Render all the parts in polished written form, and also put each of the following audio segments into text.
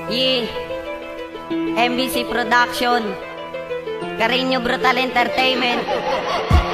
Yee, MBC Production, Carino Brutal Entertainment,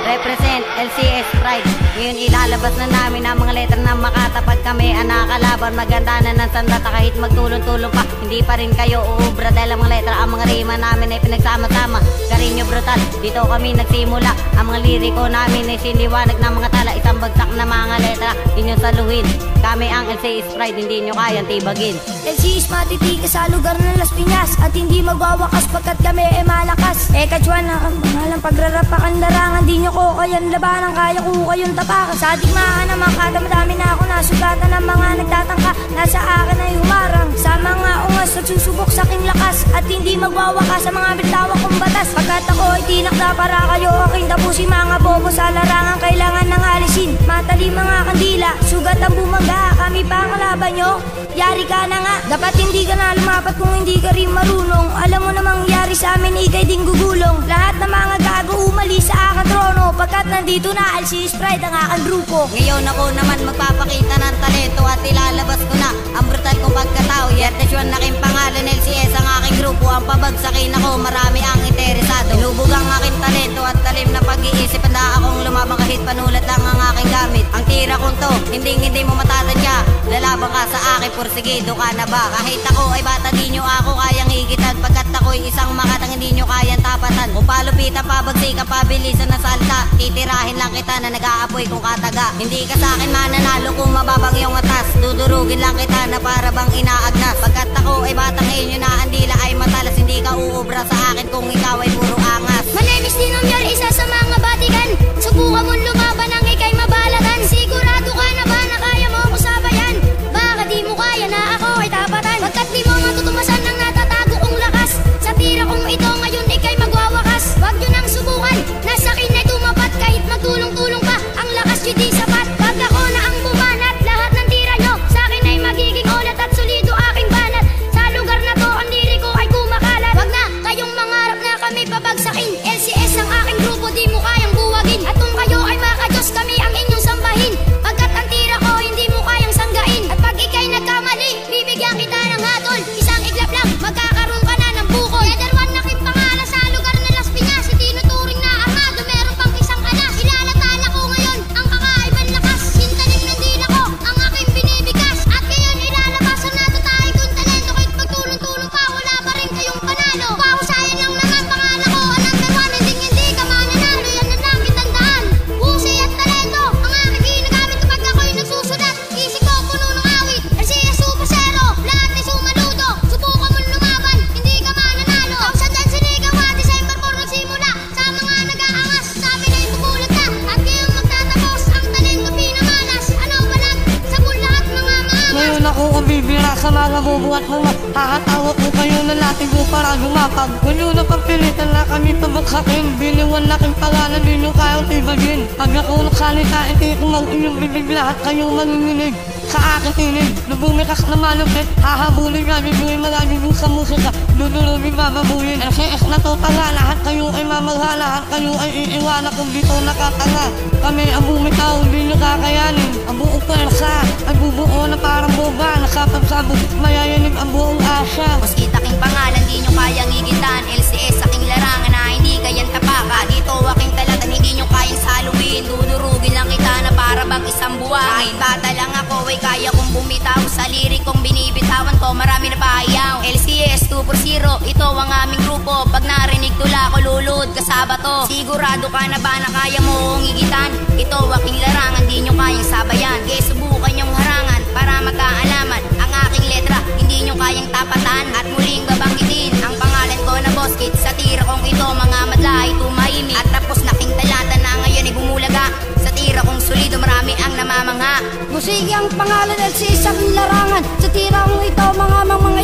represent LCS Pride. Ngayon ilalabas na namin ang mga letra na makatapat kami ang nakakalaban. Maganda na ng sandata kahit magtulong-tulong pa, hindi pa rin kayo uubra dahil ang mga letra, ang mga rima namin ay pinagsama-sama. Carino Brutal, dito kami nagsimula. Ang mga liriko namin ay siniwanag ng mga tala. Isang bagsak na mga letra, inyong saluhin. Kami ang LCS Pride, hindi nyo kayang tibagin. LCS matitigas sa lugar ng Las Piñas at hindi magwawakas pagkat kami ay malakas. Kachwan na ang pangalang pagrarapakan larangan, di nyo ko kayang labanan, kaya ko kayong tapakan. Sa digmaan naman kadami na ako nasugatan ng mga nagtatangka, nasa akin ay humarang. Sa mga ungas nagsusubok sa aking lakas at hindi magwawakas sa mga bitawang kong batas. Pagkat ako ay tinakda para kayo aking tapusin, mga bobo sa larangan kailangan ng alisin. Matali mga kandila, sugat ang bumaga, kami pa ang kalaban nyo, yari ka na nga. Dapat hindi ka na lumapat kung hindi ka rin marunong. Alam mo namang yari sa amin, ikay din gugulong. Lahat ng mga gago umalis sa aking trono, pagkat nandito na LCS Pride ang aking grupo. Ngayon ako naman magpapakita ng talento at ilalabas ko na ang brutal kong pagkatao. Yertesyon na aking pangalan, LCS ang aking grupo. Ang pabagsakin ako, marami ang interesado. Lubog ang aking talento at talim na pag-iisip. Handa akong lumabang kahit panulat lang ang aking gamit. Ang tira kong to, hindi mo matatadya. Lalaban ka sa akin, porsigido ka na ba? Kahit ako ay bata, di nyo ako kayang higitan. Pagkat ako'y isang makatang, hindi nyo kayang tapatan. Kung palupitan, pabagsikan, pabilisan na salta, titirahin lang kita na nag-aapoy kung kataga. Hindi ka sa akin mananalo kung mababang yung atas. Dudurugin lang kita na para bang inaagnas. Pagkat ako ay batang inyo na andila ay matalas, hindi ka uubra sa akin kung ikaw ay puro angas. My name is Dinomyar, isa sa mga batikan. Subukan mong lumaban ang ikay mabalatan. Sigurado ka na ba na kaya mo ako sabayan? Baka di mo kaya na ako ay tapatan. Pagkat di mo matutumasan ng natatago kong lakas. Sa tira kong ito ngayon ikay magwawakas. Wag nyo nang subukan, nasa akin ay tumapat. Kahit magtulong-tulong pa, ang lakas nyo di sapat. Pag ako na ang bumanat, lahat ng tira nyo sa akin ay magiging ulat at solido aking banat. Sa lugar na to, ang diri ko ay kumakalat. Wag na kayong mangarap na kami babagsakin. LCS ang aking grupo, di mo kayang buwagin. At kung kayo ay makajos, kami ang inyong sambahin. Pagkat ang tira ko, hindi mo kayang sanggain. At pag ikay nagkamali, bibigyan kita ng hatol. Isang iglap lang, magkakaroon ka na ng bukol. Ederwan na king pangalan sa lugar ng Las Piñas. Itinuturing na armado, meron pang isang alas. Ilalatala ko ngayon ang kakaibang lakas. Sintanim ng dila ko, ang aking binibigas. At ngayon ilalabasan nato tayo kung talento. Kahit pagtulong-tulong pa, wala pa rin kayong panalo. Pahusayan lang naman pangalan ko, ang number one. Hindi ka mananalo, yan na lang kitandaan. Husay at talento, ang aking ginagamit kapag ako'y nagsusulat. Isip ko puno ng awit, LCS Super Zero. Lahat ay sumaludo, subukan mong lumaban, hindi ka mananalo. Sa dyan sinigawa, December 4 nagsimula. Sa mga nag-aangas, sa amin ay tumulat na. At ngayon magtatapos, ang talento pinamalas. Ano balag, sa lahat mga maangas. Ngayon ako bibira sa mga bubuhat mga kakatawag ko kayo na natin ko para lumapag. Ngayon na pagpilitan na kami pabagsakin. Biniwan na king pangalan, di nyo kayang tibagin. Pag ako nagsalita, hindi ko mag-inyong bibig. Lahat kayong manginginig sa aking tinig. Lubumikas na malupit, hahabulin nga bibigay malagiging sa musika. Dudurugin bababuyin, LCS na to tanga. Lahat kayo ay mamagha, lahat kayo ay iiwanan kung dito nakatanga. Kami ang bumitaw, di nyo kakayanin. Ang buong pwersa ay bubuo na parang boba. Nakapagsabog, mayayanig ang buong asya. Muskita king pangalan, di nyo kayang higitan. LCS aking larangan na hindi kayang tapaka. Dito aking talatan, hindi nyo kayang saluin. Dudurugin lang kita na para bang isang buwan. Kahit bata lang ako ay kaya kong bumitaw. Sa lirik kong binibitawan ko, marami na pahayaw. LCS 240, ito ang aming grupo. Pag narinig tula ko, lulod ka sa bato. Sigurado ka na ba na kaya mo kong higitan? Ito aking larangan, di nyo kayang sabayan. Kaya subukan yung harangan para magkaalaman. Ang aking letra, hindi nyo kayang tapatan. At muling babanggitin ang pangalan ko na Boskit. Sa tira kong ito, mga madla ay tumahimik. At tapos na king talatan na ngayon ay bumulaga. Sa tira kong solido, marami ang namamangha. Musiki ang pangalan, LCS aking larangan. Sa tira kong ito, mga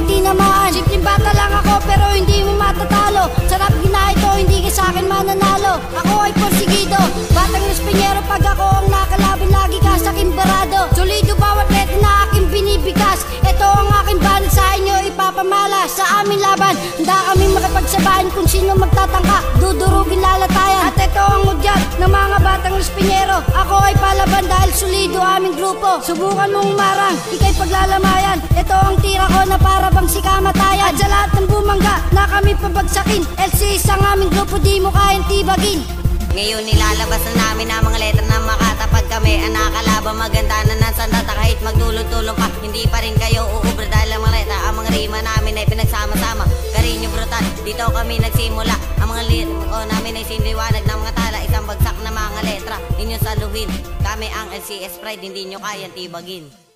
tinamaan. Simpleng bata lang ako, pero hindi mo matatalo. Sarap gina ito, hindi ka sa akin mananalo. Ako ay porsigido, batang Espanyero. Pag ako ang nakalaban, lagi ka sa aking barado. Solido bawat letra na aking binibigas. Ito ang aking banat, sa inyo ipapamala. Sa aming laban, handa kami makipagsabahan. Kung sino magtatangka, dudurugin lalatayan. At ito ang udyat ng mga batang Espanyero. Ako ay palaban dahil solido aming grupo. Subukan mong umarang, ikay paglalamayan. Ito ang tira ko na para bang si kamatayan. At sa lahat ng bumangga na kami pabagsakin, LCS ang aming grupo, di mo kayang tibagin. Ngayon nilalabas na namin ang mga letra na makatapat kami. Ang nakakalaban maganda na ng sandata, kahit magdulong-tulong pa, hindi pa rin kayo uubra dahil ang mga letra, ang mga rima namin ay pinagsama-sama. Garinyo brutal, dito kami nagsimula. Ang mga liriko namin ay sinliwanag ng mga tala, isang bagsak na mga letra, inyong saluhin. Kami ang LCS Pride, hindi nyo kayang tibagin.